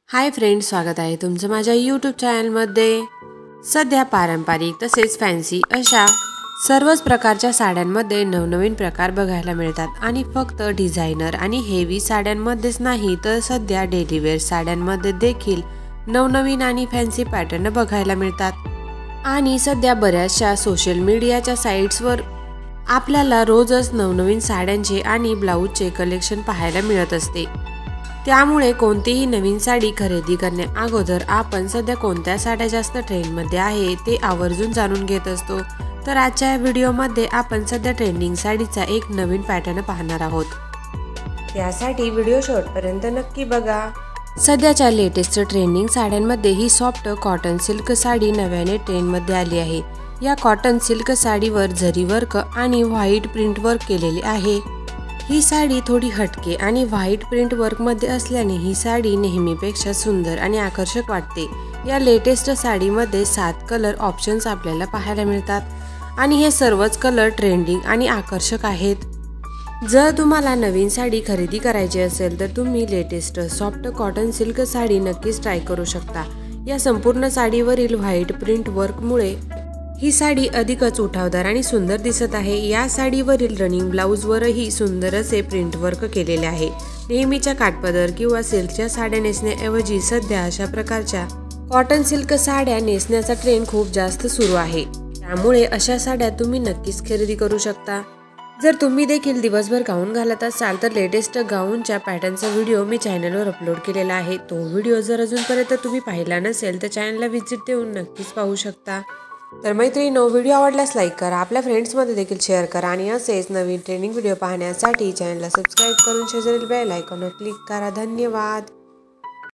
Hi friends, स्वागत आहे तुमचं माझ्या यूट्यूब चॅनलमध्ये। सध्या पारंपरिक तसेच फॅन्सी अशा सर्वच प्रकारच्या साड्यांमध्ये नवनवीन प्रकार बघायला मिळतात आणि फक्त डिझायनर आणि हेवी साड्यांमध्येच नाही तर सध्या डेली वेअर साड्यांमध्ये देखील नवनवीन आणि फॅन्सी पॅटर्न बघायला मिळतात। आणि सध्या बऱ्याचशा सोशल मीडियाच्या साइट्सवर आपल्याला रोजच नवनवीन साड्यांचे आणि ब्लाऊजचे कलेक्शन पाहायला मिळत असते। त्यामुळे कोणतीही नवीन साडी खरेदी करण्या अगोदर आपण सध्या कोणत्या साड्या जास्त ट्रेंडमध्ये आहे ते आवर्जून जाणून घेत असतो। तर आजच्या या व्हिडिओमध्ये आपण सध्या ट्रेंडिंग साडीचा एक नवीन पॅटर्न पाहणार आहोत। त्यासाठी व्हिडिओ शेवटपर्यंत नक्की बघा। सध्याच्या लेटेस्ट ट्रेंडिंग साड्यांमध्ये ही सॉफ्ट कॉटन सिल्क साडी नव्याने ट्रेंडमध्ये आली आहे। या कॉटन सिल्क साडीवर जरी वर्क आणि व्हाईट प्रिंट वर्क केलेले आहे। ही साडी थोडी हटके आणि व्हाईट प्रिंट वर्क मध्ये असल्याने ही साडी नेहमीपेक्षा सुंदर आणि आकर्षक वाटते। या लेटेस्ट साडीमध्ये 7 कलर ऑप्शन्स आपल्याला पाहायला मिळतात आणि हे सर्वच कलर ट्रेंडिंग आणि आकर्षक आहेत। जर तुम्हाला नवीन साडी खरेदी करायची असेल तर तुम्ही latest soft cotton silk sari नक्कीच ट्राय करू शकता। या संपूर्ण साडीवरील व्हाईट प्रिंट वर्कमुळे ही साडी अधिकच उठावदार आणि सुंदर दिसत आहे। या साडीवरील रनिंग ब्लाऊजवरही सुंदर असे प्रिंट वर्क केलेले आहे। नेहमीच्या काठपदर किंवा सिल्कच्या साड्या नेसण्याऐवजी सध्या अशा प्रकारच्या कॉटन सिल्क साड्या नेसण्याचा ट्रेंड खूप जास्त सुरू आहे। त्यामुळे अशा साड्या तुम्ही नक्कीच खरेदी करू शकता। जर तुम्ही देखील दिवसभर गाऊन घालत असाल तर लेटेस्ट गाऊनच्या पॅटर्नचा व्हिडिओ मी चॅनलवर अपलोड केलेला आहे। तो व्हिडिओ जर अजूनपर्यंत तुम्ही पाहिला नसेल तर चॅनलला व्हिजिट देऊन नक्कीच पाहू शकता। तर मैत्रिणींनो, व्हिडिओ आवडल्यास लाईक करा, आपल्या फ्रेंड्समध्ये देखील शेअर करा आणि असेच नवीन ट्रेंडिंग व्हिडिओ पाहण्यासाठी चॅनलला सबस्क्राईब करून शेजारील बेल आयकॉनवर क्लिक करा। धन्यवाद।